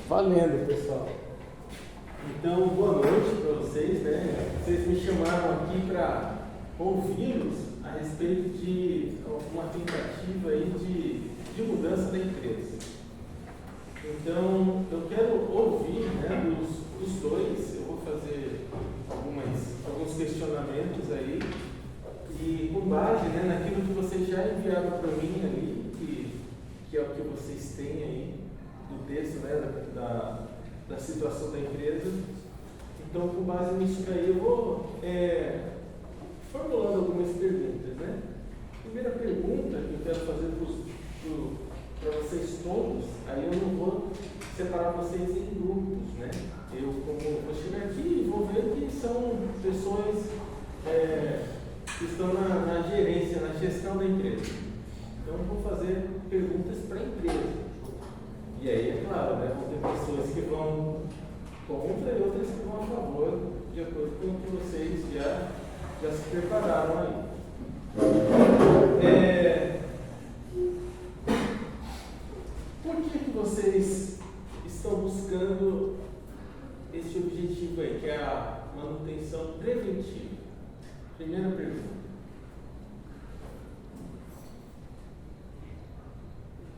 Valendo, pessoal. Então, boa noite para vocês, né? Vocês me chamaram aqui para ouvi-los a respeito de uma tentativa aí de mudança da empresa. Então, eu quero ouvir, né, dos dois. Eu vou fazer alguns questionamentos aí e com base, né, naquilo que vocês já enviaram para mim ali, que é o que vocês têm aí do texto, né, da situação da empresa. Então, com base nisso daí, eu vou formulando algumas perguntas, né? Primeira pergunta que eu quero fazer para vocês todos, aí eu não vou separar vocês em grupos, né? Eu vou chegar aqui e vou ver que são pessoas que estão na gerência, na gestão da empresa. Então, eu vou fazer perguntas para a empresa. E aí, é claro, né, vão ter pessoas que vão contra e outras que vão a favor, de acordo com o que vocês já se prepararam aí. Por que vocês estão buscando esse objetivo aí, que é a manutenção preventiva? Primeira pergunta.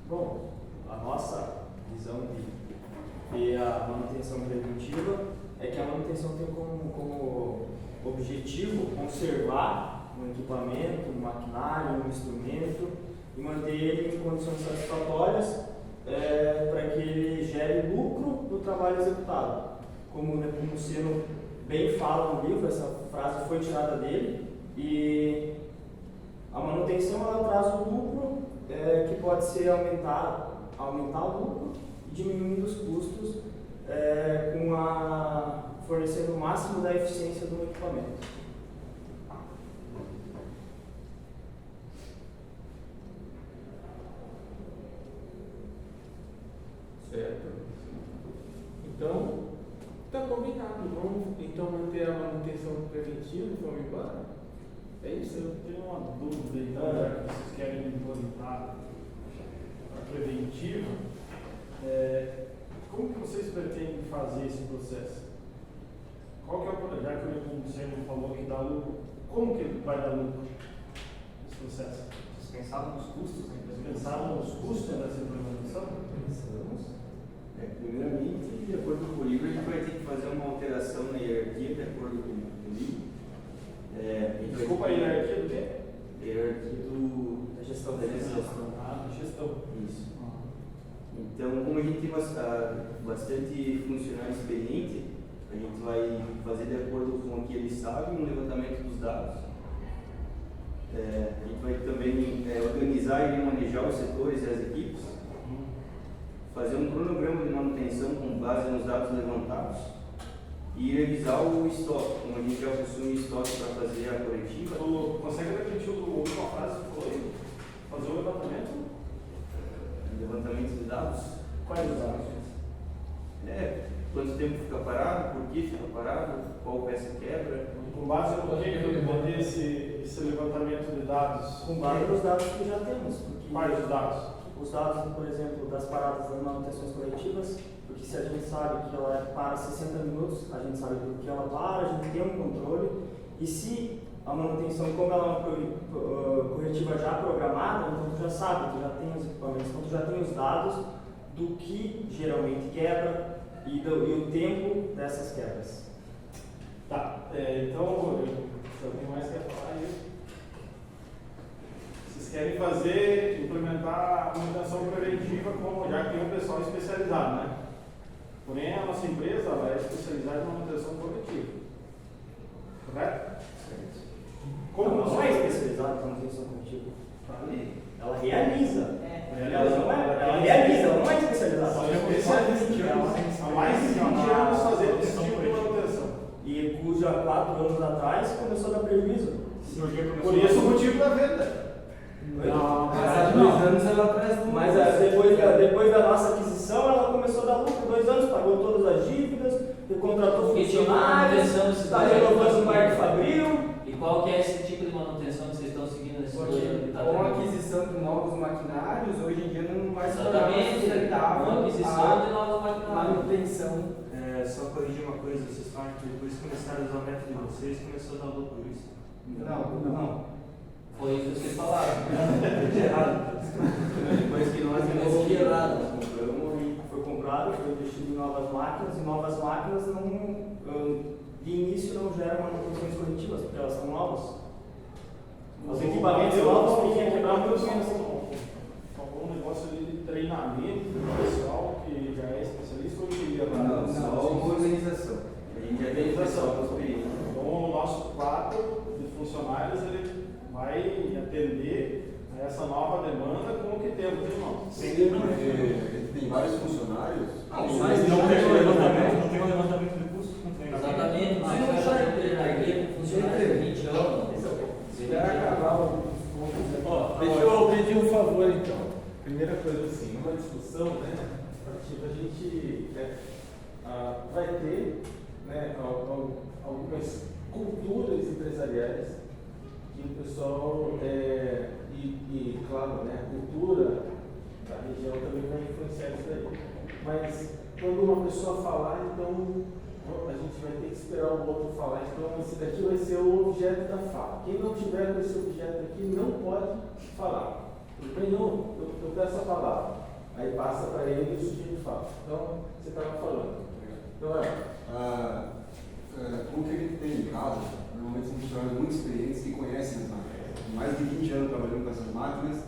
Bom, a nossa visão de ver a manutenção preventiva é que a manutenção tem como objetivo conservar um equipamento, um maquinário, um instrumento e manter ele em condições satisfatórias para que ele gere lucro do trabalho executado. Como o Sino bem fala no livro, essa frase foi tirada dele, e a manutenção ela traz o lucro que pode ser aumentar o lucro e diminuindo os custos fornecendo o máximo da eficiência do equipamento. Certo. Então, está combinado. Vamos então manter a manutenção preventiva e vamos embora? É isso? Eu tenho uma dúvida, então, já que vocês querem implementar a preventiva, como que vocês pretendem fazer esse processo? Qual que é o processo? Já que o Luciano falou que dá lucro, como que vai dar lucro esse processo? Vocês pensaram nos custos? Vocês pensaram nos custos dessa implementação? Pensamos. Primeiramente, de acordo com o livro, a gente vai ter que fazer uma alteração na hierarquia, de acordo com o livro. Desculpa, a hierarquia do quê? Hierarquia da gestão. Da gestão. Isso. Então, como a gente tem bastante funcionário experiente, a gente vai fazer de acordo com o que eles sabem, um levantamento dos dados. A gente vai também organizar e manejar os setores e as equipes, fazer um cronograma de manutenção com base nos dados levantados e revisar o estoque, como a gente já possui estoque para fazer a coletiva. Consegue repetir a última frase que foi? Fazer o levantamento? Levantamento de dados. Quais os dados? Quanto tempo fica parado, por que fica parado, qual peça quebra. Com base no que eu vou ter esse levantamento de dados? Com base nos dados que já temos. Quais os dados? Os dados, por exemplo, das paradas das manutenções coletivas, porque se a gente sabe que ela para 60 minutos, a gente sabe por que ela para, a gente tem um controle, e se a manutenção, como ela é uma corretiva já programada, então tu já sabe, tu já tem os equipamentos, então tu já tem os dados do que geralmente quebra e o tempo dessas quebras. Tá, então, se alguém mais quer falar aí. Vocês querem implementar a manutenção preventiva, já que tem um pessoal especializado, né? Porém, a nossa empresa ela é especializada em manutenção coletiva. Correto? Certo. Como não é especializada em manutenção coletiva? Ela realiza. Ela realiza, ela não é especializada. Ela é especialista. Há mais de 20 anos fazendo esse tipo de manutenção. E cuja 4 anos atrás começou a dar prejuízo. Por isso o motivo da venda. Não, há 2 anos ela traz lucro. Mas depois da nossa aquisição, ela começou a dar lucro. 2 anos, pagou todas as dívidas, contratou funcionários, está renovando o parque fabril. E qual que é esse tipo de manutenção que vocês estão seguindo nesse Porque projeto? com a aquisição de novos maquinários, hoje em dia não vai se Exatamente. viável Uma aquisição de novas a máquinas. manutenção. Só corrigir uma coisa, vocês falam que depois que começaram a usar o método de vocês, começou a dar lucro isso. Não. Foi isso que vocês falaram. Errado. Depois que nós Compramos e foi comprado, foi investido em novas máquinas, e novas máquinas não, de início não geram manutenções coletivas, porque elas são novas. Os equipamentos novos têm que quebrar muito menos. Falou um negócio ali de treinamento do pessoal que já é especialista ou que Não, só uma organização. A gente já tem pessoal com experiência. Então, o nosso quadro de funcionários ele vai atender a essa nova demanda com o que temos em mãos. Sim, porque ele tem vários funcionários. Mas Não tem um levantamento de custos com treino. Exatamente, mas vai fazer um treinamento com funcionários de 20 anos. Espera acabar os pontos. Deixa eu pedir um favor então. Primeira coisa assim, numa discussão, né, a gente vai ter, né, algumas culturas empresariais que o pessoal, e claro, né, a cultura da região também vai influenciar isso daí. Mas quando uma pessoa falar, então a gente vai ter que esperar o outro falar. Então esse daqui vai ser o objeto da fala. Quem não tiver com esse objeto aqui não pode falar. Não, eu peço a palavra. Aí passa para ele e o sujeito fala. Então, você estava falando. Então, O que ele tem em casa, normalmente são funcionários muito experientes que conhecem as máquinas. Mais de 20 anos trabalhando com essas máquinas,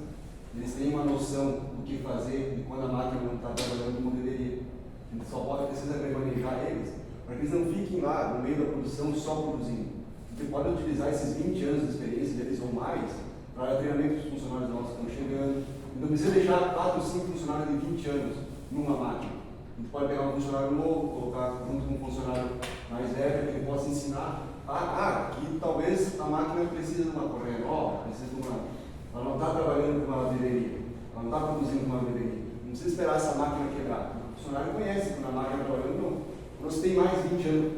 eles têm uma noção do que fazer e quando a máquina não está trabalhando como deveria. A gente só precisa remanejar eles, para que eles não fiquem lá no meio da produção só produzindo. Porque pode utilizar esses 20 anos de experiência deles ou mais para treinamento dos funcionários nossos que estão chegando. Não precisa deixar 4 ou 5 funcionários de 20 anos numa máquina. A gente pode pegar um funcionário novo, colocar junto com um funcionário mais velho, que ele possa ensinar que talvez a máquina precisa de uma correia nova, precisa de uma. Ela não está trabalhando com uma deveria, ela não está produzindo como ela deveria. Não precisa esperar essa máquina quebrar. O funcionário conhece quando a máquina está trabalhando, não. Quando você tem mais de 20 anos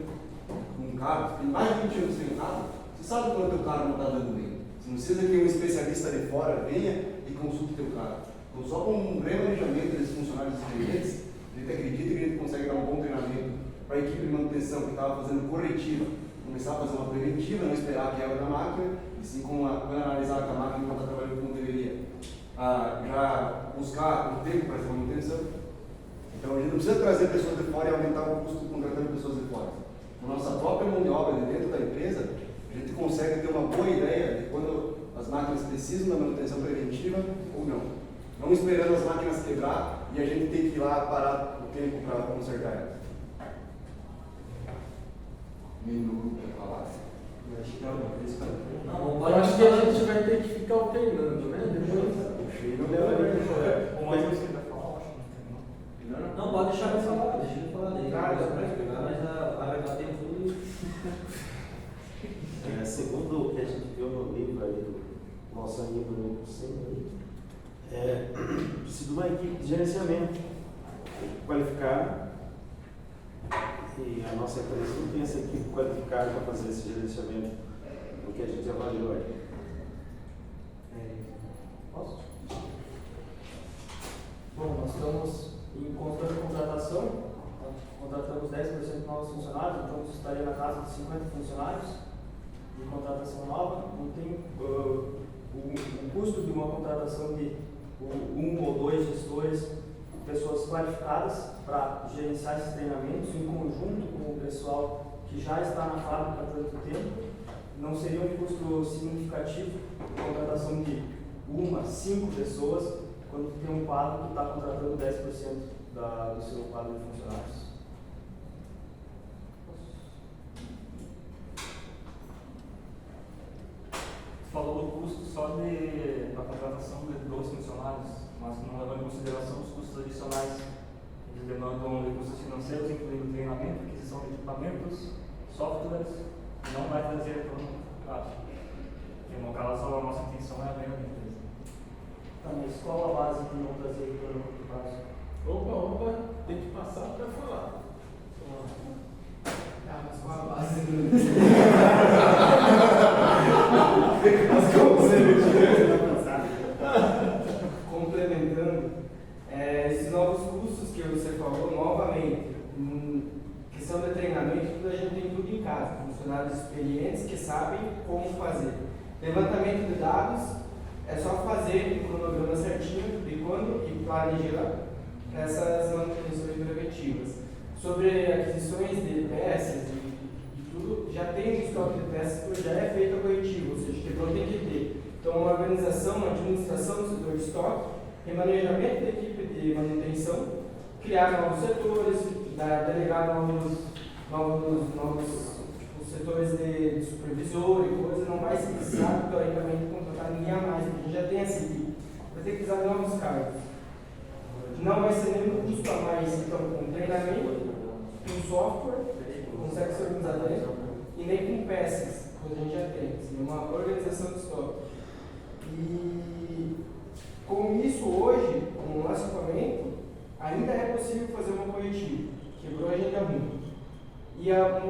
com um carro, tem mais de 20 anos sem um carro, você sabe quando o teu carro não está dando bem. Você não precisa que um especialista de fora venha e consulte o teu carro. Então, só com um remanejamento desses funcionários experientes, a gente acredita que a gente consegue dar um bom treinamento para a equipe de manutenção que estava fazendo corretiva, começar a fazer uma preventiva, não esperar a quebra da máquina, e sim quando analisar que a máquina não está trabalhando como deveria, já buscar o tempo para essa manutenção. Então a gente não precisa trazer pessoas de fora e aumentar o custo contratando pessoas de fora. Com a nossa própria mão de obra de dentro da empresa, a gente consegue ter uma boa ideia de quando as máquinas precisam da manutenção preventiva ou não. Não esperando as máquinas quebrar e a gente tem que ir lá parar o tempo para consertar elas. Meio do grupo para falar. Não, eu pode acho que a gente vai ter que ficar alternando, né? Depois. Não, pode deixar ele falar, deixa ele falar dele. Mas vai bater tudo. Segundo o que a gente viu no livro aí do nosso amigo Lucino, precisa de uma equipe de gerenciamento qualificada. E a nossa empresa não tem essa equipe qualificada para fazer esse gerenciamento do que a gente avaliou aí. Posso? Bom, nós estamos em constante contratação, contratamos 10% de novos funcionários, então isso estaria na casa de 50 funcionários de contratação nova. Não tem o custo de uma contratação de 1 ou 2 gestores, pessoas qualificadas para gerenciar esses treinamentos em conjunto com o pessoal que já está na fábrica há tanto tempo. Não seria um custo significativo a contratação de 1 a 5 pessoas quando tem um quadro que está contratando 10% do seu quadro de funcionários. Você falou do custo só da contratação dos funcionários, mas não levando em consideração os custos adicionais. Eles demandam recursos financeiros, incluindo treinamento, aquisição de equipamentos, softwares, e não vai trazer retorno no caso. Porque no caso a nossa intenção é a venda da empresa. Tá, mas qual a base de não trazer retorno no curto prazo? Opa, tem que passar para falar. Mas qual a base Complementando, esses novos custos custos que você falou, novamente, questão de treinamento, tudo a gente tem tudo em casa, funcionários experientes que sabem como fazer. Levantamento de dados, é só fazer o cronograma certinho de quando e planejar essas manutenções preventivas. Sobre aquisições de peças e tudo, já tem um estoque de peças que já é feito a corretivo, ou seja, quebrou tem que ter. Então, uma organização, uma administração do setor de estoque, remanejamento da equipe de manutenção, criar novos setores, delegar novos tipo, setores de supervisor e coisa, não vai ser necessário, teoricamente, contratar ninguém a mais, porque a gente já tem essa equipe. Vai ter que precisar de novos cargos. Não vai ser nenhum custo a mais, então, com treinamento, com software, consegue se organizar dentro, e nem com peças, que a gente já tem, assim, uma organização de estoque. E com isso hoje, com o nosso equipamento, ainda é possível fazer uma corretiva. Quebrou, a gente arruma. E a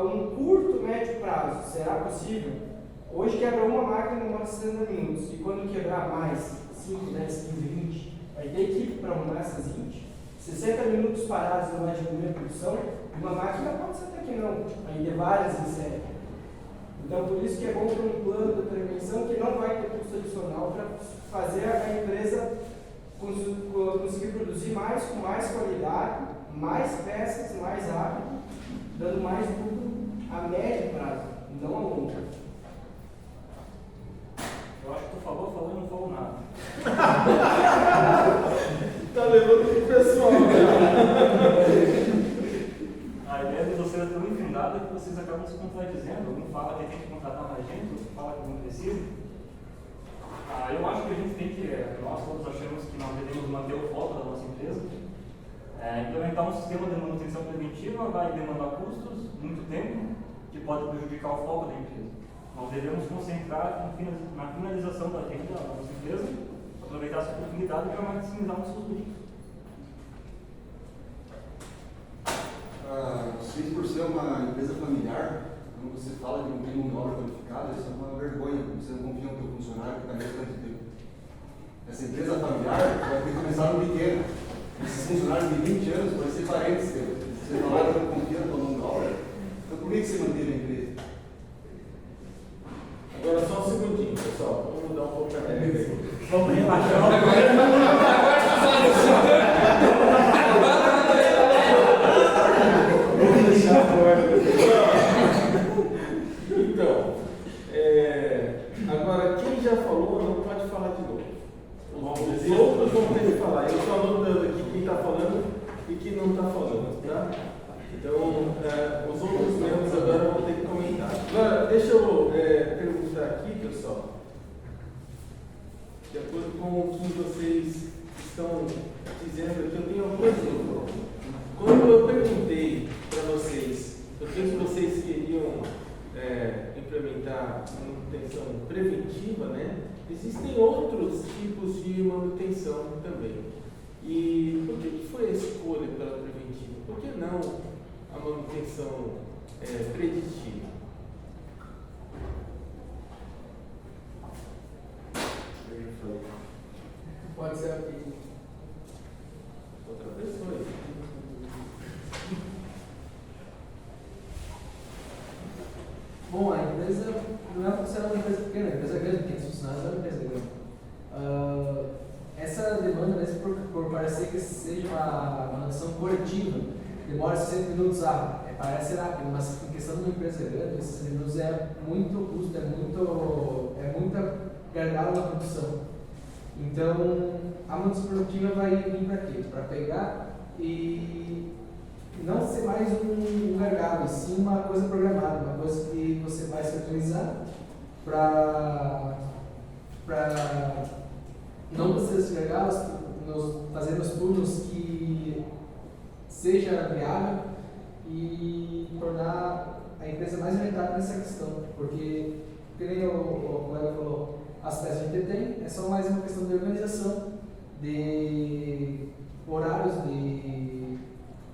um curto, médio prazo, será possível? Hoje quebra uma máquina demora 60 minutos. E quando quebrar mais, 5, 10, 15, 20, vai ter equipe para arrumar essas 20. 60 minutos parados no mais de primeira produção, uma máquina pode ser até que não, ainda várias em série. Então, por isso que é bom ter um plano de prevenção que não vai ter custo adicional para fazer a empresa conseguir produzir mais, com mais qualidade, mais peças, mais rápido, dando mais lucro a médio prazo, não a longo. Eu acho que tu falou e não falou nada. Tá levando pro pessoal, A ideia de vocês é tão infundada que vocês acabam se contradizendo. Um fala que tem que contratar mais gente, outro fala que não precisa. Eu acho que a gente tem que, nós todos achamos que nós devemos manter o foco da nossa empresa. Implementar um sistema de manutenção preventiva vai demandar custos, muito tempo, que pode prejudicar o foco da empresa. Nós devemos concentrar na finalização da renda da nossa empresa, aproveitar essa oportunidade para maximizar nossos lucros. Vocês, por ser uma empresa familiar, quando você fala que não tem mão de obra qualificada, isso é uma vergonha, porque você não confia no teu funcionário que está mesmo tanto tempo. Essa empresa familiar vai ter que começar no pequeno. Esses funcionários de 20 anos podem ser parentes teus. Você falaram que não confia na tua mão de obra, então por que você manteve a empresa? Agora só um segundinho, pessoal. Vamos mudar um pouco a regra. Vamos relaxar. Então, agora quem já falou não pode falar de novo. Os outros vão ter que falar. Eu estou anotando aqui quem está falando e quem não está falando, tá? Então, os outros membros agora vão ter que comentar. Agora, deixa eu perguntar aqui, pessoal, de acordo com o que vocês estão dizendo aqui, eu tenho algumas dúvidas. Quando eu perguntei para vocês o que vocês queriam implementar manutenção preventiva, né? Existem outros tipos de manutenção também. E por que foi a escolha pela preventiva? Por que não a manutenção preditiva? Pode ser aqui. Outra pessoa aí. Bom, a empresa não é considerada uma empresa pequena, a empresa grande, 500 funcionários é uma empresa grande. Essa demanda, mesmo por parecer que seja uma manutenção coletiva, demora 60 minutos, parece rápido, mas em questão de uma empresa grande, esses 60 minutos é muito custo, é muita gargalo na produção. Então, a manutenção produtiva vai vir para quê? Para pegar e não ser mais um gargalo, e sim uma coisa programada, uma coisa que você vai se atualizar para não fazer esses gargalos, fazer nos turnos que seja viável e tornar a empresa mais rentável nessa questão, porque, como o colega falou, as peças que a gente tem é só mais uma questão de organização, de horários de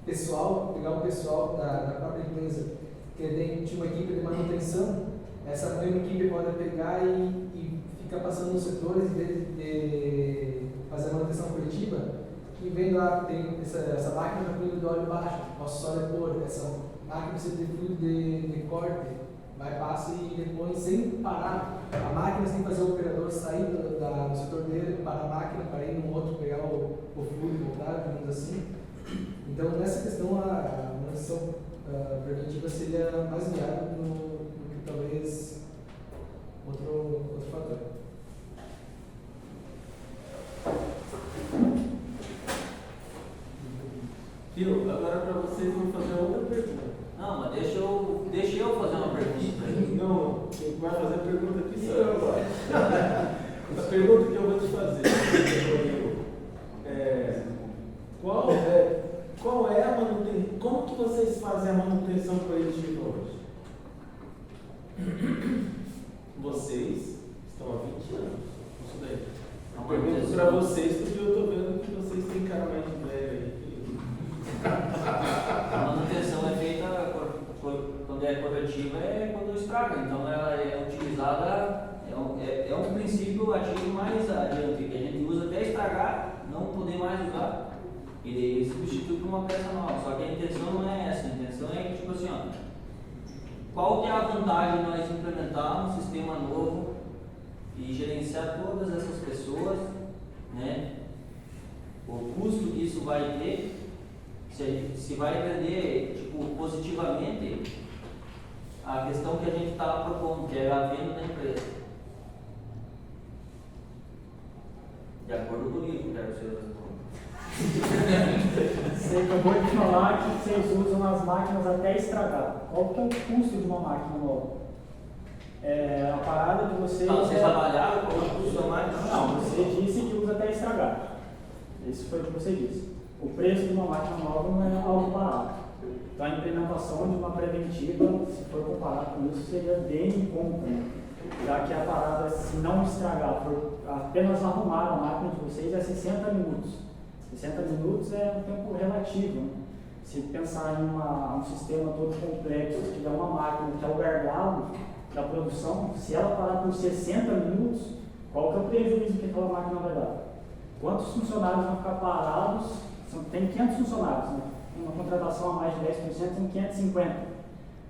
pessoal, pegar o pessoal da própria empresa que tinha uma equipe de manutenção, essa mesma equipe pode pegar e ficar passando nos setores, em vez de fazer a manutenção coletiva, que vem lá, tem essa máquina para fluido de óleo baixo, nosso solo é puro, essa máquina precisa de fluido de corte, vai, passa e depois sem parar. A máquina tem que fazer o operador sair do setor dele, para a máquina, para ir no outro, pegar o fluido e voltar, digamos assim. Então, nessa questão, a manutenção preventiva seria mais viável do que talvez outro fator. Viu? Agora para vocês vão fazer outra pergunta. Não, mas deixa eu fazer uma pergunta. Não, quem vai fazer a pergunta aqui sou eu agora. A pergunta que eu vou te fazer, qual é a manutenção? Como que vocês fazem a manutenção preventiva hoje? Vocês estão há 20 anos. Isso daí. Eu pergunto para vocês porque eu estou vendo que vocês têm cara mais de velho aí. A manutenção é feita quando é corretiva, é quando estraga. Então ela é utilizada, é um princípio ativo mais adiante, que a gente usa até estragar, não poder mais usar. E daí substitui por uma peça nova. Só que a intenção não é essa, a intenção é que, tipo assim, ó, qual que é a vantagem de nós implementar um sistema novo e gerenciar todas essas pessoas, né? O custo que isso vai ter, se vai entender, tipo, positivamente a questão que a gente está propondo, que é a venda da empresa. De acordo com o livro, quero que você Você acabou de falar que vocês usam as máquinas até estragar. Qual que é o custo de uma máquina nova? A parada de vocês... Não, vocês trabalharam com o custo da máquina? Não, você disse que usa até estragar. Isso foi o que você disse. O preço de uma máquina nova não é algo barato. Então a implementação de uma preventiva, se for comparar com isso, seria bem em conta. Já que a parada, se não estragar, for apenas arrumar a máquina de vocês, é 60 minutos. 60 minutos é um tempo relativo. Né? Se pensar em um sistema todo complexo, se tiver uma máquina que é o gargalo da produção, se ela parar por 60 minutos, qual que é o prejuízo que aquela máquina vai dar? Quantos funcionários vão ficar parados? Tem 500 funcionários, né? Uma contratação a mais de 10% são 550.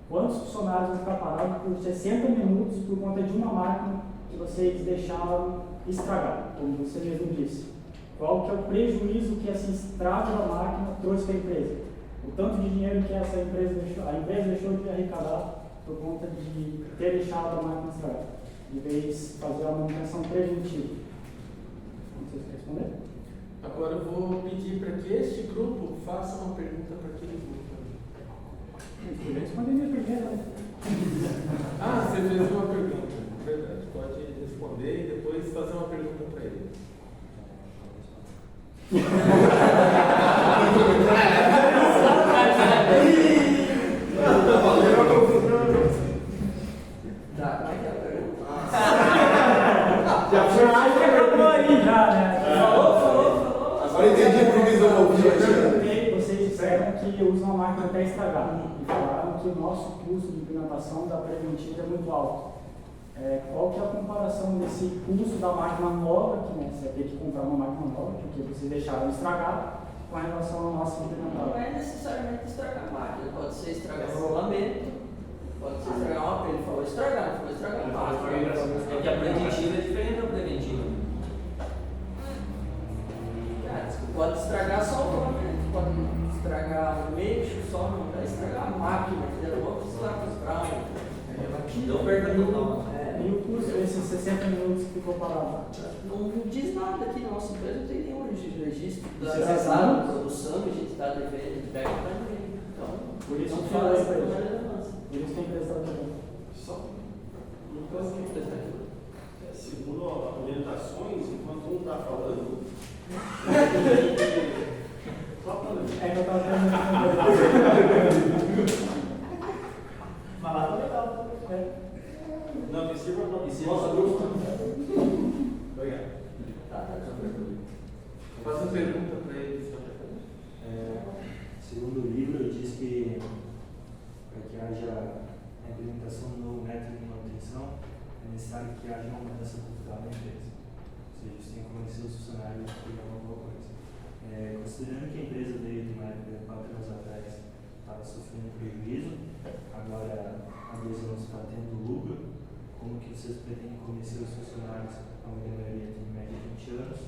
Quantos funcionários vão ficar parados por 60 minutos por conta de uma máquina que vocês deixaram estragar, como você mesmo disse? Qual que é o prejuízo que esse estrago da máquina trouxe para a empresa? O tanto de dinheiro que essa empresa deixou, a empresa deixou de arrecadar por conta de ter deixado a máquina estragar, em vez de fazer uma manutenção preventiva. Não sei se responder. Agora eu vou pedir para que este grupo faça uma pergunta para aquele grupo. Eu respondi minha primeira, né? Ah, você fez uma pergunta. Verdade. Pode responder e depois fazer uma pergunta para ele. Agora entendi por que eu ouvi. Vocês disseram que usam a máquina até estragar e falaram que o nosso custo de implementação da preventiva é muito alto. Qual que é a comparação desse custo da máquina nova, que né, você vai ter que comprar uma máquina nova, porque vocês deixaram estragar, com relação à nossa implementação? Não é necessariamente estragar a máquina, pode ser estragar o rolamento, pode ser estragar uma ele falou estragar, não foi estragar a máquina. É que a preventiva é diferente da preventiva. Pode estragar só o rolamento, pode estragar o meio, só não vai estragar a máquina, entendeu? Vamos precisar dos graus. Então perda total. E o custo desses 60 minutos que ficou parado? Não diz nada aqui na nossa empresa, não tem nenhum registro Você da sabe? produção, a gente está devendo, pega para ninguém. Então, Por isso não que fala fala essa isso. relevância. Por isso que a empresa está também. Só. Segundo orientações, enquanto um está falando, só falando. É que eu estava tentando. Mas lá tá legal. Não, que sirva para Nossa, nossa grupo. Obrigado. Faça uma pergunta para ele. Segundo o livro, diz que para que haja a implementação do novo método de manutenção, é necessário que haja uma mudança cultural da empresa. Ou seja, você tem que convencer os funcionários de fazer alguma coisa. Considerando que a empresa veio de uma época de 4 anos atrás, estava sofrendo prejuízo, agora há 2 anos está tendo lucro, como que vocês pretendem convencer os funcionários, a maioria tem em média 20 anos,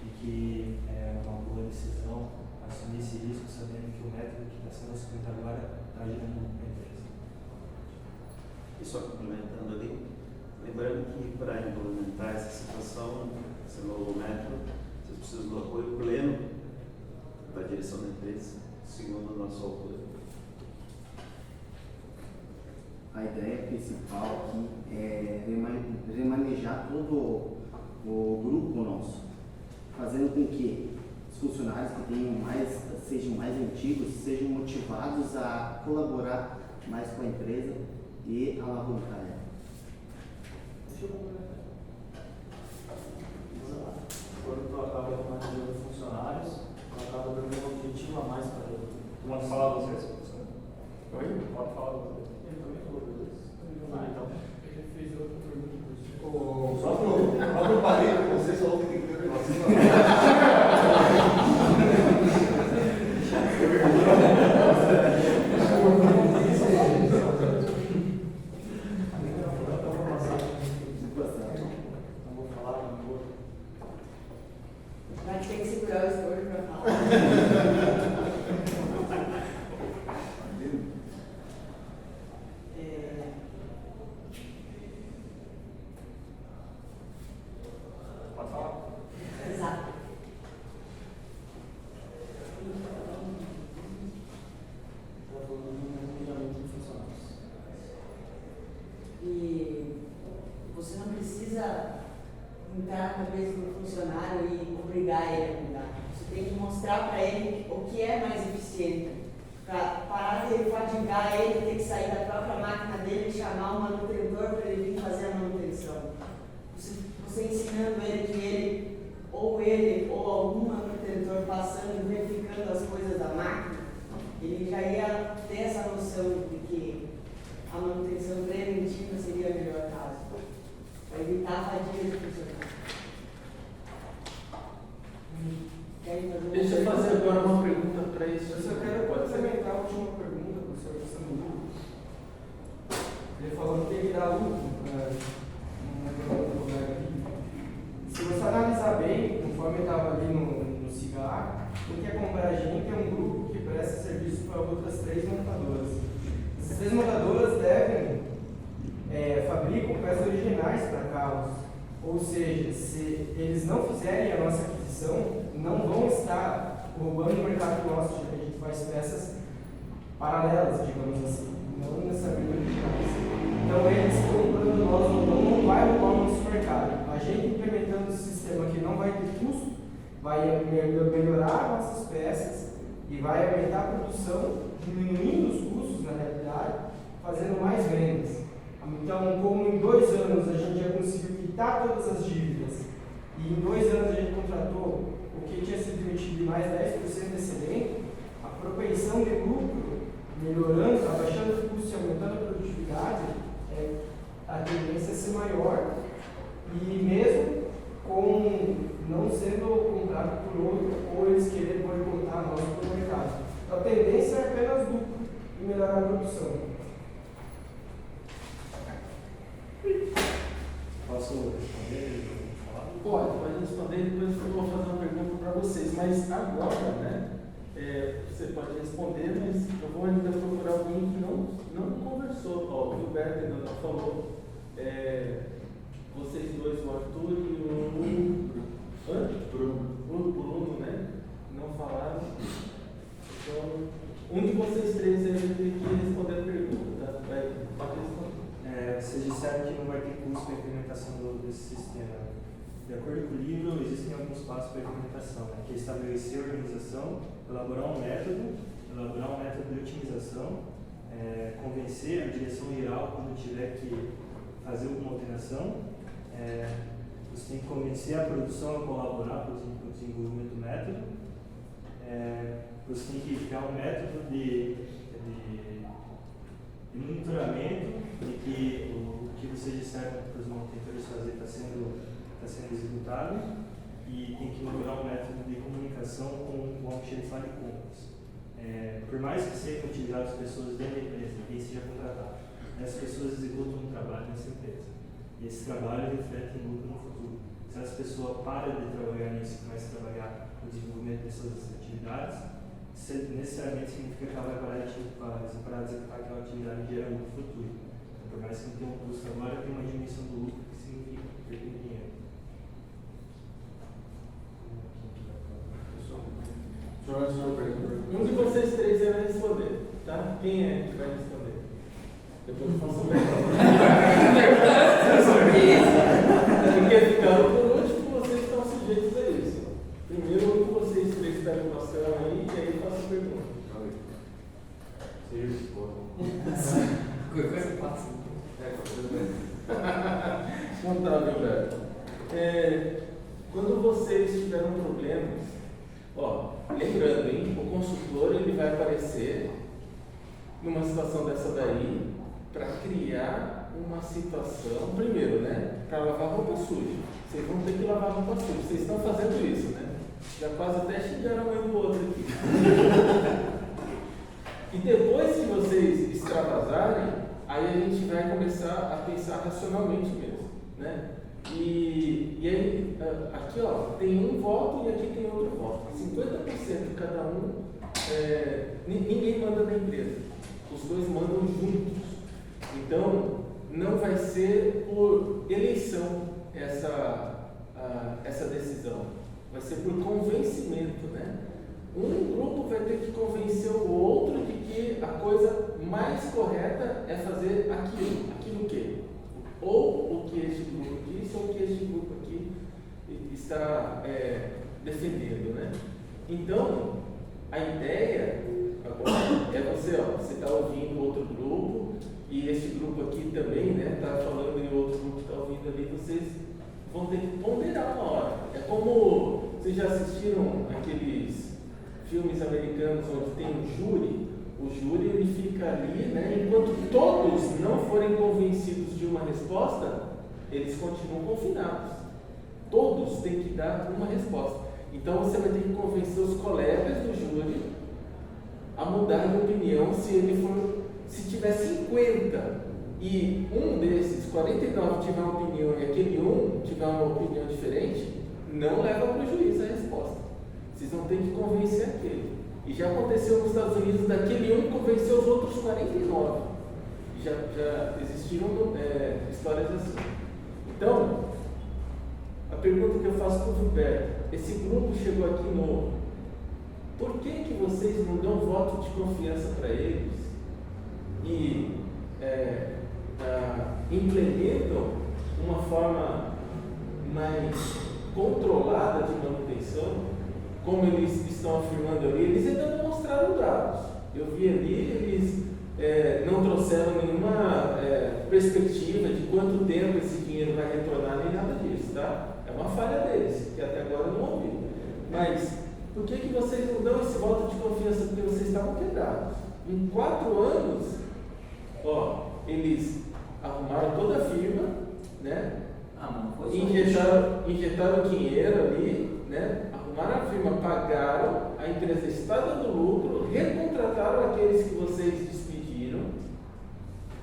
e que é uma boa decisão assumir esse risco, sabendo que o método que está sendo assumido agora está gerando lucro para a empresa? E só complementando ali, lembrando que para implementar essa situação, esse novo método, vocês precisam do apoio pleno da direção da empresa, segundo o nosso autor. A ideia principal aqui é remanejar todo o grupo nosso, fazendo com que os funcionários que sejam mais antigos sejam motivados a colaborar mais com a empresa e alavancar ela. Deixa eu complementar. Quando tu acaba remanejando funcionários, tu acaba dando um objetivo a mais para ele. Pode falar vocês? Oi? Pode falar vocês. Ele também falou deles. Então. Ele fez outra pergunta. Só pro parede, vocês falou que tem que ter negócio. Vai ter que segurar o esforço para falar. Pode falar. Exato. E você não precisa entrar na cabeça do funcionário e obrigar ele a mudar. Você tem que mostrar para ele o que é mais eficiente. Para parar de fadigar ele, ter que sair da própria máquina dele e chamar um manutentor para ele vir fazer a manutenção. Você ensinando ele que ele ou algum manutentor passando e verificando as coisas da máquina, ele já ia ter essa noção de que a manutenção preventiva seria o melhor caso, para evitar a fadiga do funcionário. Deixa eu fazer agora uma pergunta para isso. Eu só quero complementar a última pergunta, professor, questão do lucro. Ele falou que tem que dar lucro Se você analisar bem, conforme estava ali no cigarro, quem quer comprar a gente é um grupo que presta serviço para outras 3 montadoras. Essas 3 montadoras fabricam peças originais para carros. Ou seja, se eles não fizerem a nossa aquisição, não vão estar roubando o mercado nosso, já que a gente faz peças paralelas, digamos assim, não necessariamente originais. Então, eles comprando nós não vai roubar o nosso mercado. A gente implementando um sistema que não vai ter custo, vai melhorar nossas peças e vai aumentar a produção, diminuindo os custos na realidade, fazendo mais vendas. Então, como em 2 anos a gente já conseguiu quitar todas as dívidas e em 2 anos a gente contratou o que tinha sido emitido de mais 10% de excedente, a propensão de lucro melhorando, abaixando os custos e aumentando a produtividade, a tendência é ser maior. E mesmo com não sendo comprado por outro, ou eles quererem boicotar nós para o mercado. Então, a tendência é apenas lucro e melhorar a produção. Posso responder? Pode responder, depois eu vou fazer uma pergunta para vocês. Mas agora, né, você pode responder, mas eu vou ainda procurar alguém que não conversou. O Gilberto ainda não falou. Vocês dois, o Arthur e o Bruno, né, não falaram. Então, um de vocês 3 aí tem que responder a pergunta. Pode responder. Vocês disseram que não vai ter custo para a implementação desse sistema. De acordo com o livro, existem alguns passos para a implementação, né? Que é estabelecer a organização, elaborar um método de otimização, convencer a direção geral quando tiver que fazer alguma alteração, você tem que convencer a produção a colaborar para o desenvolvimento do método, você tem que criar um método de monitoramento de que o que vocês disseram para os manutentores fazer está sendo executado, e tem que elaborar um método de comunicação com o almoxarifado de compras. Por mais que sejam utilizadas pessoas dentro da empresa, ninguém seja contratado, essas pessoas executam um trabalho nessa empresa. E esse trabalho reflete em lucro no futuro. Se essa pessoa para de trabalhar nisso e começa a trabalhar no desenvolvimento dessas atividades, necessariamente significa que ela vai parar de executar aquela atividade e gerar lucro futuro. Então, por mais que não tenha um custo agora, tem uma diminuição do lucro que significa perder dinheiro. Um de vocês três vai responder, tá? Quem é que vai responder? Depois eu faço Porque ficaram por último, vocês estão sujeitos a isso. Primeiro, um de vocês três pega o pastel aí e aí faço a pergunta. Seja esposa. Qualquer coisa passa. Vamos lá, Gilberto. Quando vocês tiveram problemas, lembrando, hein, o consultor ele vai aparecer numa situação dessa daí para criar uma situação, primeiro, né, para lavar roupa suja. Vocês vão ter que lavar roupa suja. Vocês estão fazendo isso, né? Já quase até xingaram um do outro aqui. E depois que vocês extravasarem, aí a gente vai começar a pensar racionalmente mesmo, né? E aí, aqui tem um voto e aqui tem outro voto. 50% cada um, ninguém manda na empresa. Os dois mandam juntos. Então, não vai ser por eleição essa decisão. Vai ser por convencimento, né? Um grupo vai ter que convencer o outro de que a coisa mais correta é fazer aquilo. Aquilo o quê? Ou o que este grupo disse, ou o que este grupo aqui está defendendo, né? Então, a ideia agora é você está ouvindo outro grupo, e este grupo aqui também, né, está falando e o outro grupo está ouvindo ali, vocês vão ter que ponderar uma hora. É como, vocês já assistiram aqueles filmes americanos onde tem um júri? O júri ele fica ali, né, enquanto todos não forem convencidos de uma resposta, eles continuam confinados. Todos têm que dar uma resposta. Então você vai ter que convencer os colegas do júri a mudar de opinião se tiver 50 e um desses 49 tiver uma opinião e aquele um tiver uma opinião diferente, não leva para o juiz a resposta. Vocês vão ter que convencer aquele. E já aconteceu nos Estados Unidos daquele um convencer os outros 49. Já existiram histórias assim. Então, a pergunta que eu faço para o Gilberto: esse grupo chegou aqui novo, por que vocês não dão voto de confiança para eles e implementam uma forma mais controlada de manutenção? Como eles estão afirmando ali, eles ainda não mostraram dados. Eu vi ali, eles não trouxeram nenhuma perspectiva de quanto tempo esse dinheiro vai retornar, nem nada disso, tá? É uma falha deles, que até agora eu não ouvi. Mas, por que vocês não dão esse voto de confiança? Porque vocês estavam quebrados. Em 4 anos, eles arrumaram toda a firma, né? Injetaram dinheiro ali, né? Arrumaram a firma, pagaram, a empresa está dando lucro, recontrataram aqueles que vocês despediram.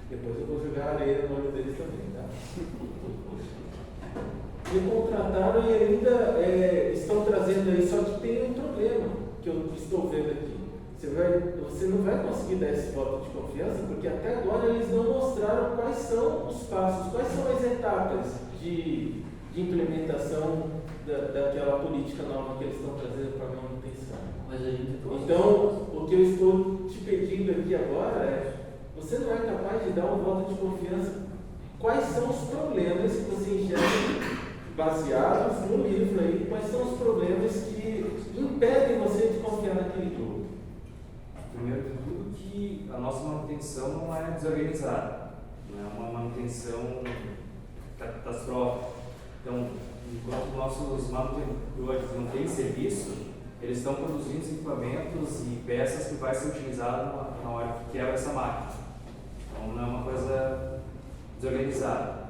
Depois eu vou jogar areia no olho deles também, tá? Recontrataram e ainda estão trazendo aí, só que tem um problema que eu estou vendo aqui. Você não vai conseguir dar esse voto de confiança, porque até agora eles não mostraram quais são os passos, quais são as etapas de implementação daquela política nova que eles estão trazendo para a manutenção. Mas a gente então, o que eu estou te pedindo aqui agora é: você não é capaz de dar um voto de confiança? Quais são os problemas que você enxerga, baseados no livro aí, quais são os problemas que impedem você de confiar naquele grupo? Primeiro de tudo, que a nossa manutenção não é desorganizada, não é uma manutenção catastrófica. Então, enquanto nossos manutentores não têm serviço, eles estão produzindo equipamentos e peças que vai ser utilizado na hora que quebra essa máquina. Então, não é uma coisa desorganizada.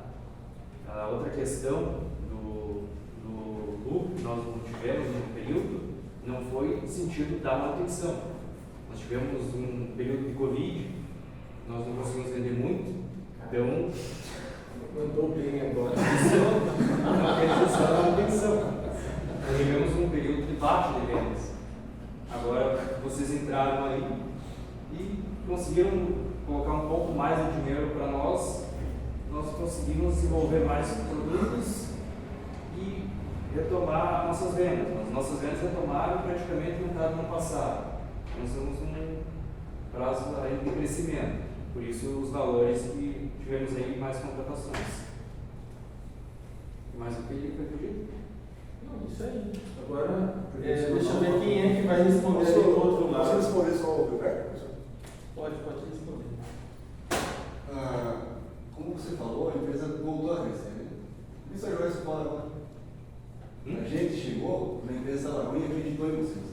A outra questão do lucro que nós não tivemos no período não foi no sentido da manutenção. Nós tivemos um período de Covid, nós não conseguimos vender muito, então Mandou bem agora. isso é uma realização da manutenção. Nós tivemos um período de baixa de vendas. Agora vocês entraram aí e conseguiram colocar um pouco mais de dinheiro para nós conseguimos desenvolver mais produtos e retomar nossas vendas. As nossas vendas retomaram praticamente no ano passado. Nós estamos num prazo aí de crescimento, por isso os valores que tivemos aí mais contratações. Mais o que ele acredita? Não, isso aí. Agora, deixa eu ver quem é que vai responder ali do outro lado. Posso responder só o Roberto? Pode responder. Como você falou, a empresa voltou a crescer, né? Por isso a Joyce fala agora. A gente chegou na empresa estava ruim e acreditou em vocês.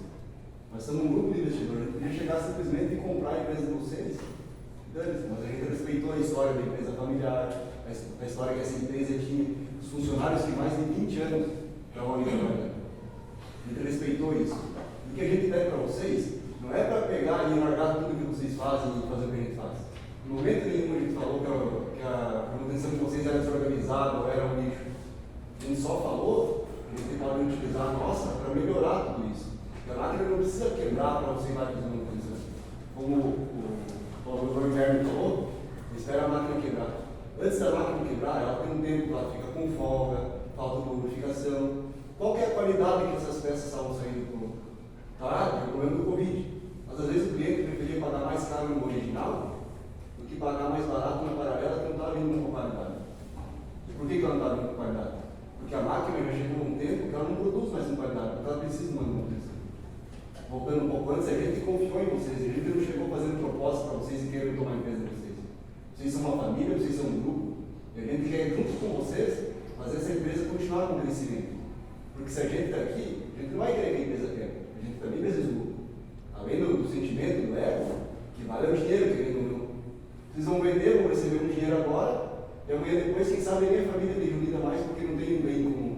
Nós somos um grupo de investidores, a gente podia chegar simplesmente e comprar a empresa de vocês. Mas a gente respeitou a história da empresa familiar, a história que essa empresa tinha, os funcionários que mais de 20 anos estavam ali trabalhando. A gente respeitou isso. O que a gente pede para vocês não é para pegar e largar tudo que vocês fazem e fazer o que a gente faz. No momento nenhum a gente falou que a manutenção de vocês era desorganizada ou era um lixo. A gente só falou que a gente pode utilizar a nossa para melhorar tudo isso. A máquina não precisa quebrar para você ir lá fazer manutenção. Como o doutor Guilherme falou, espera a máquina quebrar. Antes da máquina quebrar, ela tem um tempo lá, fica com folga, falta de lubrificação. Qual que é a qualidade que essas peças estavam saindo por? Tá? É o problema do Covid. Mas às vezes o cliente preferia pagar mais caro no original do que pagar mais barato na paralela que não estava vindo com qualidade. E por que ela não estava vindo com qualidade? Porque a máquina já chegou um tempo que ela não produz mais com qualidade, porque ela precisa de uma manutenção. Voltando um pouco antes, a gente confiou em vocês, a gente não chegou fazendo propósito para vocês e querendo tomar a empresa de vocês. Vocês são uma família, vocês são um grupo, e a gente quer, junto com vocês, fazer essa empresa continuar com crescimento. Porque se a gente está aqui, a gente não vai querer que a empresa quebre, a gente também precisa do lucro. Além do sentimento, do ego, que vale o dinheiro, querendo ou não. Vocês vão vender, vão receber um dinheiro agora, e amanhã depois, quem sabe, nem a família tem reunida mais porque não tem um bem comum.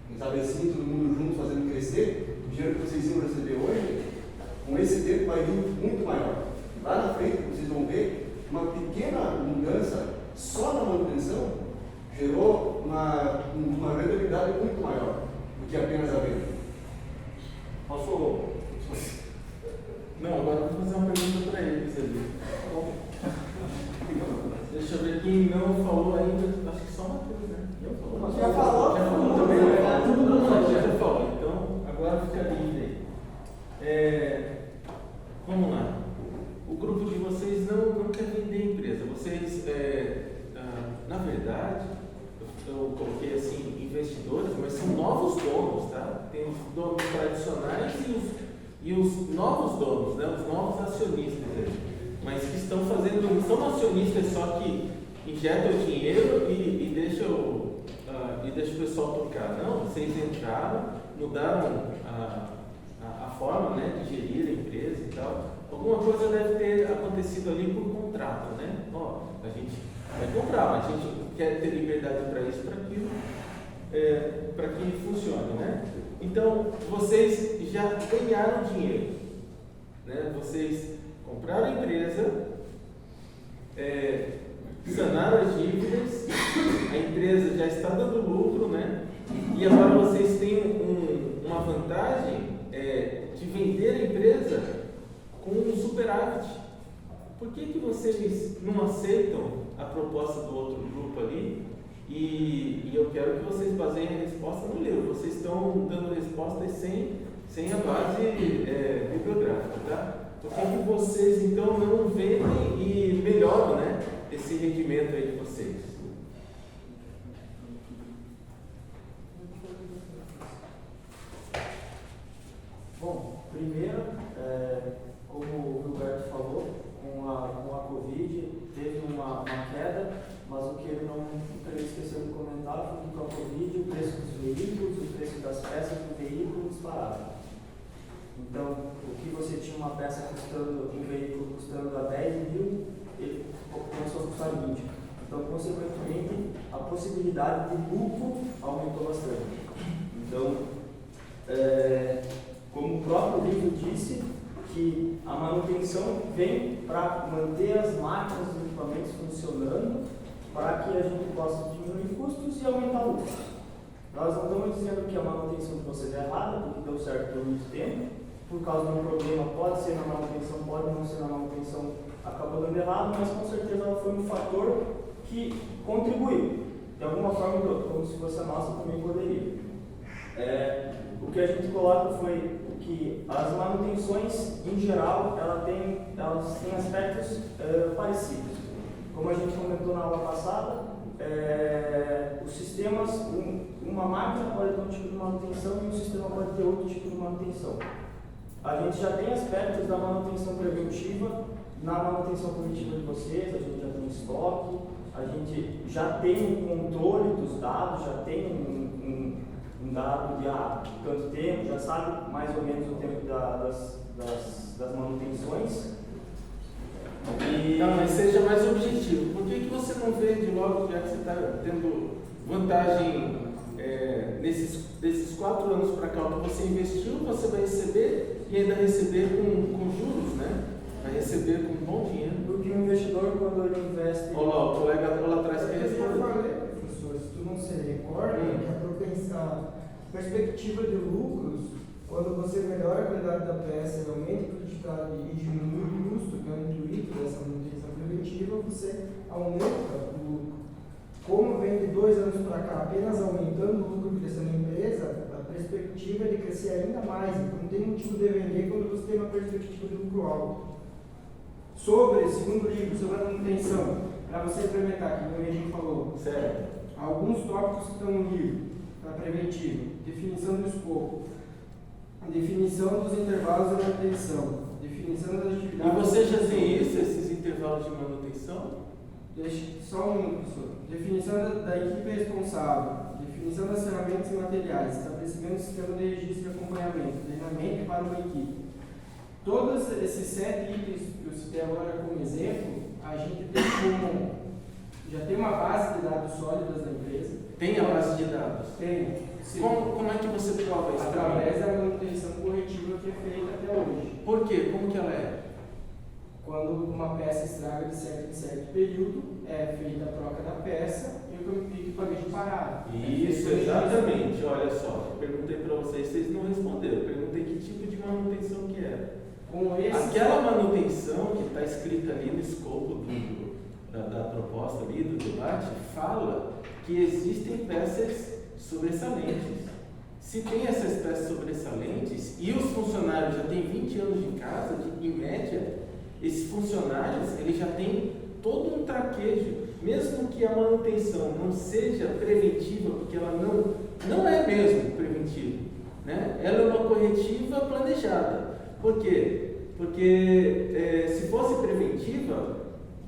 Quem sabe assim, todo mundo junto fazendo crescer, o dinheiro que vocês iam receber hoje, com esse tempo vai vir muito maior. E lá na frente, vocês vão ver, uma pequena mudança só na manutenção gerou uma rentabilidade muito maior do que apenas a venda. Posso? Não, agora eu vou fazer uma pergunta para eles ali. Deixa eu ver quem não falou ainda. Acho que só o Matheus, né? Já falou? Já falou também, né? Todo mundo já falou. Então, agora fica livre aí. Vamos lá. O grupo de vocês não quer vender a empresa. Vocês, na verdade, eu coloquei assim, investidores, mas são novos donos, tá? Tem os donos tradicionais e os novos donos, né? Os novos acionistas aí. Mas que estão fazendo, não são acionistas só que injetam o dinheiro e deixam o pessoal tocar. Não, vocês entraram, mudaram a forma, né, de gerir a empresa e tal. Alguma coisa deve ter acontecido ali por contrato, né? Ó, a gente vai comprar, mas a gente quer ter liberdade para isso, para que funcione, né? Então, vocês já ganharam dinheiro, né? Vocês compraram a empresa, sanaram as dívidas, a empresa já está dando lucro, né? E agora vocês têm uma vantagem de vender a empresa com um superávit. Por que vocês não aceitam a proposta do outro grupo ali? E eu quero que vocês baseiem a resposta no livro. Vocês estão dando respostas sem a base bibliográfica, tá? Por que vocês então não vendem e melhoram, né, esse rendimento aí de vocês? Bom, primeiro, como o Roberto falou, com a Covid teve uma queda, mas o que ele esqueceu de comentar foi que com a Covid o preço dos veículos, o preço das peças do veículo dispararam. Então, o que você tinha uma peça custando, um veículo custando a 10 mil, ele começou a custar 20. Então, consequentemente, a possibilidade de lucro aumentou bastante. Então, como o próprio livro disse, que a manutenção vem para manter as máquinas e equipamentos funcionando para que a gente possa diminuir custos e aumentar o lucro. Nós não estamos dizendo que a manutenção de vocês é errada, porque deu certo por muito tempo, por causa de um problema, pode ser na manutenção, pode não ser na manutenção, acabou dando errado, mas com certeza ela foi um fator que contribuiu, de alguma forma ou de outra, como se fosse a nossa também poderia. O que a gente coloca foi que as manutenções, em geral, elas têm aspectos parecidos. Como a gente comentou na aula passada, os sistemas, uma máquina pode ter um tipo de manutenção e um sistema pode ter outro tipo de manutenção. A gente já tem aspectos da manutenção preventiva na manutenção preventiva de vocês, a gente já tem estoque, a gente já tem um controle dos dados, já tem um dado de tanto tempo, já sabe mais ou menos o tempo das manutenções. Tá, mas seja mais objetivo. Por que você não vende logo, já que você está tendo vantagem nesses 4 anos para cá, o que você investiu, você vai receber e ainda receber com juros, né? Vai receber com um bom dinheiro. Porque o investidor, quando ele investe... Olha lá, o colega lá atrás que Eu respondeu. falei, professor, se tu não se recorda, que a perspectiva de lucros, quando você melhora a qualidade da peça e aumenta a produtividade e diminui o custo, que é o intuito dessa manutenção preventiva, você aumenta o lucro. Como vem de 2 anos para cá apenas aumentando o lucro crescendo a empresa, a perspectiva é de crescer ainda mais. Então não tem motivo de vender quando você tem uma perspectiva de lucro alto. Sobre, segundo livro, sobre a manutenção, para você implementar, que o Henrique falou, certo. Alguns tópicos que estão no livro, para preventivo, definição do escopo, definição dos intervalos de manutenção, definição das atividades... E você já tem isso, esses intervalos de manutenção? Só um minuto, professor. Definição da equipe responsável, definição das ferramentas e materiais, estabelecimento do sistema de registro e acompanhamento, treinamento para uma equipe. Todos esses 7 itens que eu citei agora como exemplo, a gente tem já tem uma base de dados sólidas da empresa. Tem a base de dados? Tem. Como é que você prova isso? Através da manutenção corretiva que é feita até hoje. Por quê? Como que ela é? Quando uma peça estraga de certo período, é feita a troca da peça e o equipamento parado. Isso, exatamente. Olha só, eu perguntei para vocês não responderam. Eu perguntei que tipo de manutenção que era. Aquela manutenção que está escrita ali no escopo da proposta ali, do debate, fala que existem peças sobressalentes. Se tem essas peças sobressalentes e os funcionários já têm 20 anos de casa, em média, esses funcionários eles já têm todo um traquejo, mesmo que a manutenção não seja preventiva, porque ela não é mesmo preventiva, né? Ela é uma corretiva planejada. Por quê? Porque se fosse preventiva,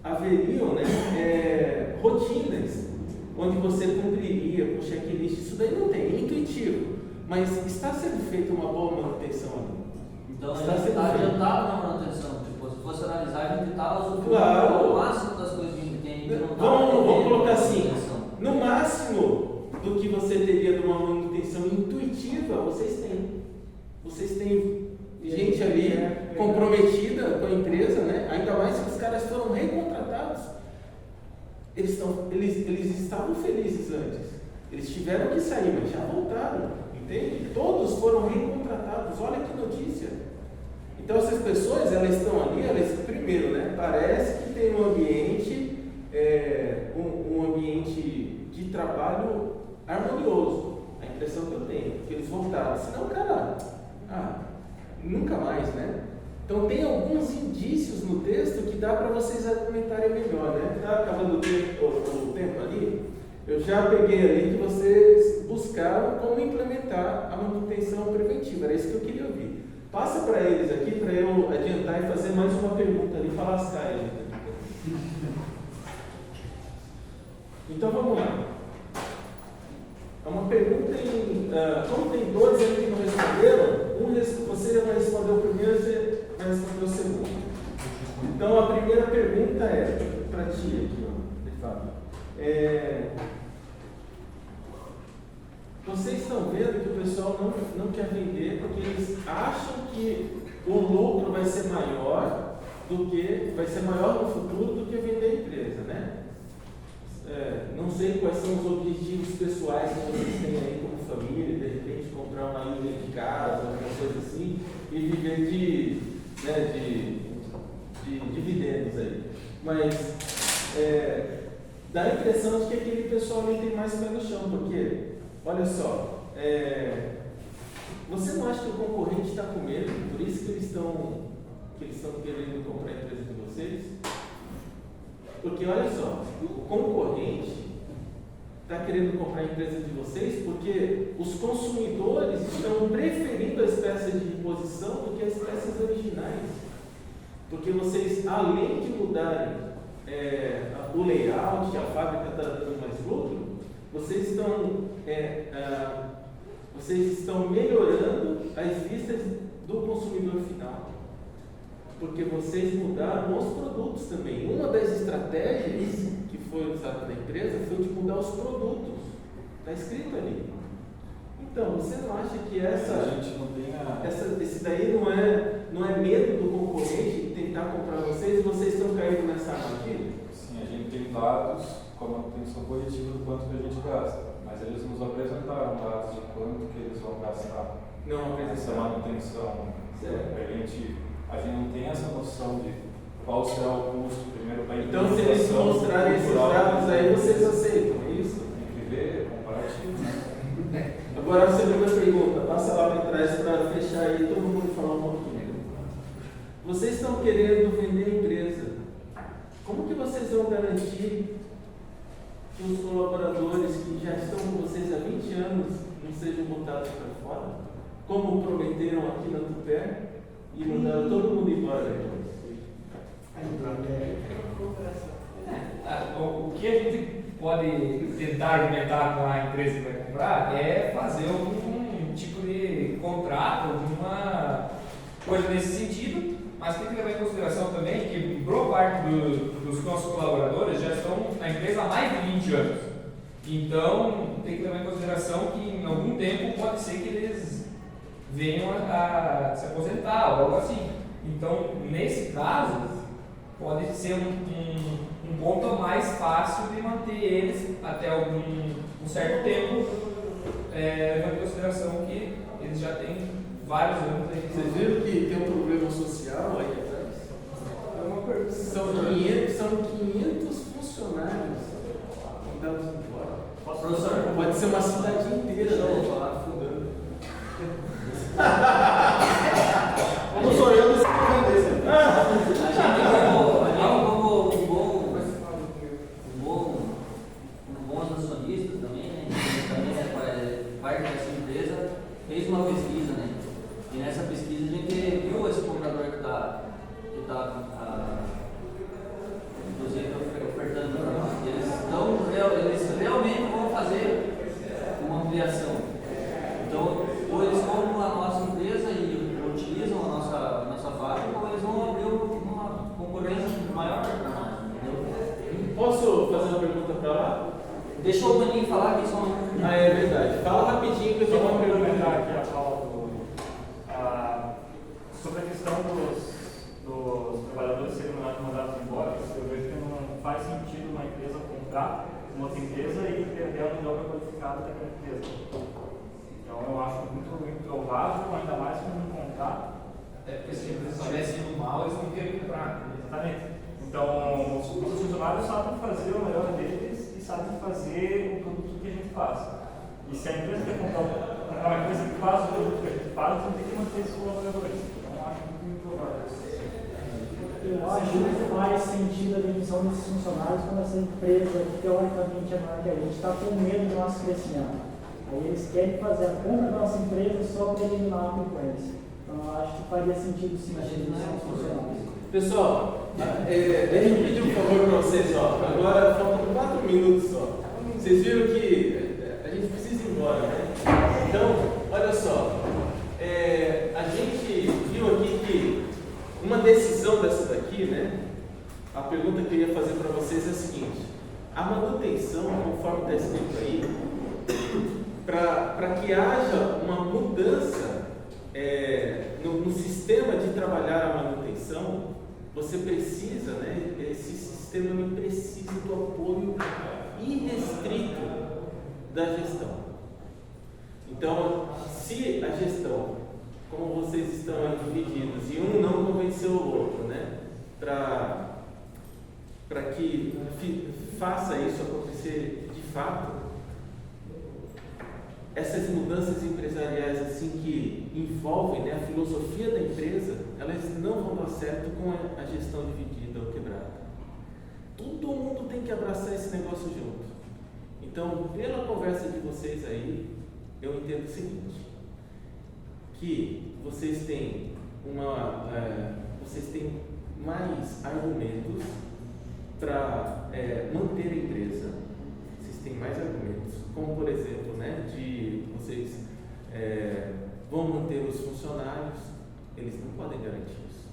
haveriam, né, rotinas onde você cumpriria com checklist. Isso daí não tem, é intuitivo, mas está sendo feita uma boa manutenção ali. Então a gente está adiantado na manutenção. Tipo, se fosse analisar, a gente está usufruindo Claro. o máximo das coisas que a gente tem. Vamos colocar assim, no máximo do que você teria de uma manutenção intuitiva, vocês têm. Vocês têm gente ali comprometida com a empresa, né? Ainda mais que os caras foram recontratados. Eles estavam felizes antes. Eles tiveram que sair, mas já voltaram, entende? Todos foram recontratados. Olha que notícia. Então essas pessoas, elas estão ali, primeiro, né? Parece que tem um ambiente, um ambiente de trabalho harmonioso. A impressão que eu tenho, que eles voltaram. Senão, cara, nunca mais, né? Então tem alguns indícios no texto que dá para vocês argumentarem melhor, né? Está acabando o tempo ali? Eu já peguei ali que vocês buscaram como implementar a manutenção preventiva. Era isso que eu queria ouvir. Passa para eles aqui para eu adiantar e fazer mais uma pergunta ali, para lascar eles. Então vamos lá. É uma pergunta como tem 2 ali que não responderam, você vai responder o primeiro e você vai responder o segundo. Então a primeira pergunta é para ti aqui, ó, Fábio. vocês estão vendo que o pessoal não quer vender porque eles acham que o lucro vai ser maior no futuro do que vender a empresa, né? Não sei quais são os objetivos pessoais que vocês têm aí como família, de repente comprar uma linha de casa, alguma coisa assim, e viver de dividendos aí. Mas dá a impressão de que aquele pessoal nem tem mais pé no chão, porque, olha só, você não acha que o concorrente está com medo, por isso que eles estão querendo comprar a empresa de vocês? Porque, olha só, o concorrente está querendo comprar a empresa de vocês porque os consumidores estão preferindo as peças de reposição do que as peças originais. Porque vocês, além de mudarem o layout, a fábrica está dando mais lucro, vocês estão melhorando as vistas do consumidor final. Porque vocês mudaram os produtos também. Uma das estratégias que foi usada na empresa foi de mudar os produtos. Está escrito ali. Então, você não acha que esse daí não é medo do concorrente de tentar comprar vocês e vocês estão caindo nessa armadilha? Sim, a gente tem dados com a manutenção corretiva do quanto que a gente gasta, mas eles nos apresentaram dados de quanto que eles vão gastar. Não Essa apresentaram. manutenção preventiva. A gente não tem essa noção de qual será o custo primeiro para a Então, se eles mostrarem esses dados aí, vocês aceitam, é isso? Tem que ver, comparativo. Agora, a segunda pergunta, passa lá para trás para fechar aí, todo mundo falar um pouquinho. Vocês estão querendo vender a empresa. Como que vocês vão garantir que os colaboradores que já estão com vocês há 20 anos não sejam botados para fora? Como prometeram aqui na Tupé e mandaram todo mundo embora depois? O que a gente pode tentar argumentar com a empresa que vai comprar é fazer algum tipo de contrato, alguma coisa nesse sentido, mas tem que levar em consideração também que boa parte dos nossos colaboradores já estão na empresa há mais de 20 anos. Então, tem que levar em consideração que em algum tempo pode ser que eles venham a se aposentar ou algo assim. Então, nesse caso, pode ser um ponto mais fácil de manter eles até um certo tempo, levando em consideração que eles já têm vários anos aí. Vocês viram que tem um problema social aí atrás? São 500 funcionários mandados embora. Professor, pode ser uma cidade inteira, né? Afundando. Como sou eu, não sei vender. A gente como bons acionistas também, né? Também parte dessa empresa fez uma pesquisa, né? E nessa pesquisa a gente viu esse comprador que está inclusive ofertando para nós. Eles realmente vão fazer uma ampliação. Então, ou eles compram a nossa empresa e utilizam a nossa fábrica, ou eles vão abrir uma concorrência maior para nós. Entendeu? Posso fazer uma pergunta para lá? Deixa o Maninho falar aqui só uma. É verdade. Fala rapidinho que eu tenho uma pergunta aqui a fala sobre a questão dos trabalhadores serem mandados embora. Eu vejo que não faz sentido uma empresa comprar uma outra empresa e perder a mão de obra qualificada daquela empresa. Então eu acho muito improvável, ainda mais com um contrato. Porque se a empresa estivesse indo mal, eles não queriam comprar. Exatamente. Então, os funcionários sabem fazer o melhor deles e sabem fazer o produto que a gente faz. E se a empresa quer comprar uma empresa que faz o produto que a gente faz, tem que manter esses colaboradores. Então, eu acho muito improvável. Eu acho que faz sentido a demissão desses funcionários quando essa empresa, que teoricamente é maior que a gente, está com medo do nosso crescimento. Aí eles querem fazer a compra da nossa empresa só para eliminar a concorrência. Então eu acho que faria sentido sim a demissão dos funcionários. Pessoal, deixa eu pedir um favor para vocês, ó. Agora faltam 4 minutos só. Vocês viram que a gente precisa ir embora, né? Então, olha só. A gente viu aqui que uma decisão dessa daqui, né? A pergunta que eu ia fazer para vocês é a seguinte: a manutenção, conforme está escrito aí, para que haja uma mudança no sistema de trabalhar a manutenção, você precisa, né, esse sistema precisa do apoio irrestrito da gestão. Então, se a gestão, como vocês estão aí divididos, e um não convenceu o outro, né, para que faça isso acontecer de fato, essas mudanças empresariais assim que envolvem, né, a filosofia da empresa, elas não vão dar certo com a gestão dividida ou quebrada. Todo mundo tem que abraçar esse negócio junto. Então, pela conversa de vocês aí, eu entendo o seguinte, que vocês têm mais argumentos para manter a empresa. Vocês têm mais argumentos, como por exemplo, né, de vocês vão manter os funcionários, eles não podem garantir isso.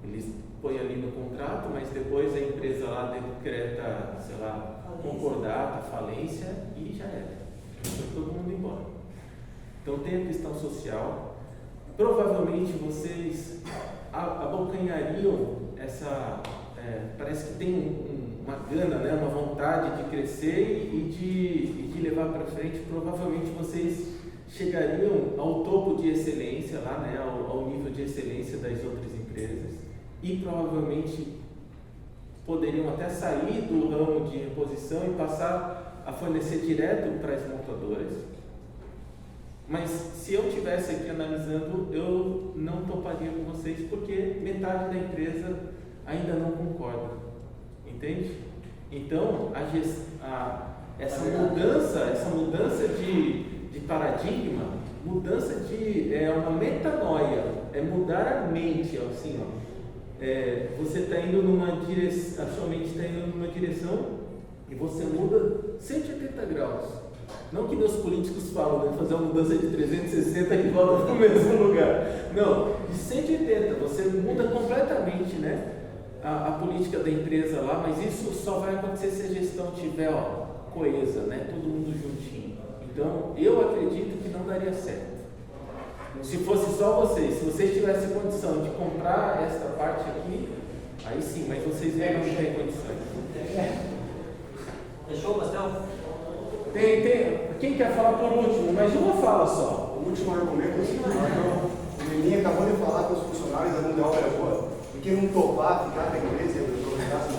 Eles põem ali no contrato, mas depois a empresa lá decreta, sei lá, concordata, falência e já era. Foi todo mundo embora. Então tem a questão social. Provavelmente vocês abocanhariam essa. Parece que tem uma gana, né, uma vontade de crescer e de levar para frente. Provavelmente vocês chegariam ao topo de excelência lá, né, ao nível de excelência das outras empresas e provavelmente poderiam até sair do ramo de reposição e passar a fornecer direto para as montadoras. Mas se eu estivesse aqui analisando, eu não toparia com vocês porque metade da empresa ainda não concorda, entende? Então, essa mudança de paradigma, uma metanoia, é mudar a mente, assim, ó. Você está indo numa direção, a sua mente está indo numa direção e você muda 180 graus. Não que meus políticos falam, né, fazer uma mudança de 360 que volta para o mesmo lugar. Não, de 180, você muda completamente, né, a política da empresa lá, mas isso só vai acontecer se a gestão tiver coesa, né, todo mundo juntinho. Então, eu acredito que não daria certo. Se fosse só vocês, se vocês tivessem condição de comprar esta parte aqui, aí sim, mas vocês não têm condições. Fechou, Pastel? Tem. Quem quer falar por último? Mas uma fala só. O último argumento é o seguinte: o Meninha acabou de falar com os funcionários da mão de obra boa, porque não topar, ficar com a empresa e aproveitar essa